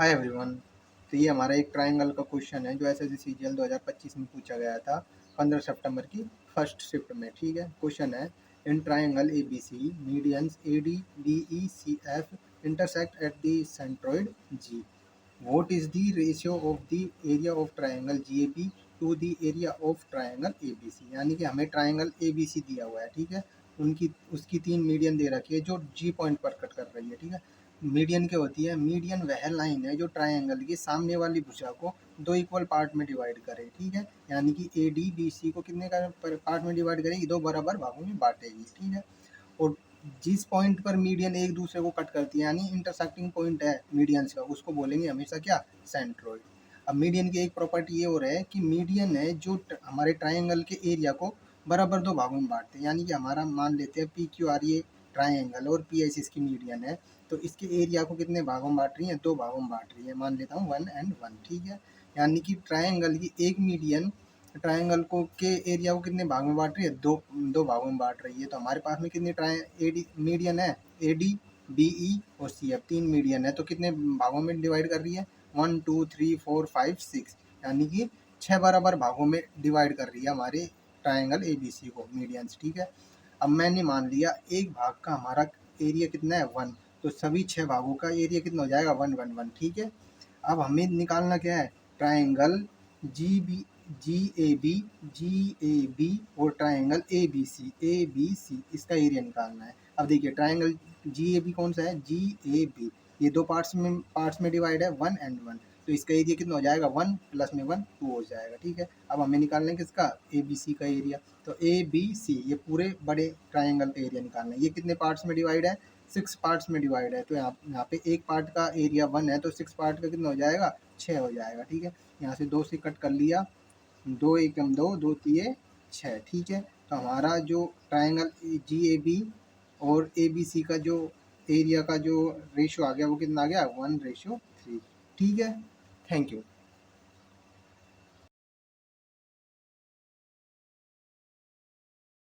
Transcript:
Hi everyone. तो ये हमारा एक ट्रायंगल का क्वेश्चन है जो एसएससी सीजीएल 2025 में पूछा गया था 15 सितंबर की फर्स्ट शिफ्ट में। ठीक है, क्वेश्चन है in triangle ABC medians AD DE C F intersect at the centroid G. What is the ratio of the area of triangle GAB to the area of triangle ABC. यानी कि हमें triangle ABC दिया हुआ है। ठीक है, उनकी उसकी तीन मीडियन दे रखी है जो जी पॉइंट पर कट कर रही है। ठीक है, मीडियन क्या होती है? मीडियन वह लाइन है जो ट्रायंगल की सामने वाली भुजा को दो इक्वल पार्ट में डिवाइड करे। ठीक है, यानी कि ए डी बी सी को कितने का पार्ट में डिवाइड करेगी? दो बराबर भागों में बांटेगी। ठीक है, और जिस पॉइंट पर मीडियन एक दूसरे को कट करती है यानी इंटरसेक्टिंग पॉइंट है मीडियंस का, उसको बोलेंगे हमेशा क्या? सेंट्रोइड। अब मीडियन की एक प्रॉपर्टी ये और है कि मीडियन है जो हमारे ट्रायंगल के एरिया को बराबर दो भागों में बांटते हैं। यानी कि हमारा मान लेते हैं पी क्यू आर ये ट्रायंगल और पी एस इसकी मीडियन है, तो इसके एरिया को कितने भागों में बांट रही है? दो भागों में बांट रही है। मान लेता हूँ 1 and 1। ठीक है, यानी कि ट्रायंगल की एक मीडियन ट्रायंगल को के एरिया को कितने भाग में बांट रही है? दो दो भागों में बांट रही है। तो हमारे पास में कितनी एडी मीडियन है? ए डी बी ई और सी एफ तीन मीडियन है, तो कितने भागों में डिवाइड कर रही है? 1 2 3 4 5 6, यानी कि 6 बराबर भागों में डिवाइड कर रही है हमारे ट्रायंगल ए बी सी को मीडियंस। ठीक है, अब मैंने मान लिया एक भाग का हमारा एरिया कितना है? 1, तो सभी 6 भागों का एरिया कितना हो जाएगा? 1 1 1। ठीक है, अब हमें निकालना क्या है? ट्रायंगल जी ए बी और ट्रायंगल ए बी सी इसका एरिया निकालना है। अब देखिए ट्रायंगल जी ए बी कौन सा है? जी ए बी, ये दो पार्ट्स में डिवाइड है 1 and 1, तो इसका एरिया कितना हो जाएगा? 1 प्लस में 1 2 हो जाएगा। ठीक है, अब हमें निकालना है किसका? ए बी सी का एरिया। तो ए बी सी ये पूरे बड़े ट्रायंगल का एरिया निकालना है। ये कितने पार्ट्स में डिवाइड है? 6 पार्ट्स में डिवाइड है। तो यहाँ पे एक पार्ट का एरिया 1 है, तो 6 पार्ट का कितना हो जाएगा? 6 हो जाएगा। ठीक है, यहाँ से 2 से कट कर लिया, 2 एकम 2 2 तिये 6। ठीक है, तो हमारा जो ट्रायंगल जी ए बी और ए बी सी का जो एरिया का जो रेशियो आ गया वो कितना आ गया? 1:3। ठीक है, थैंक यू।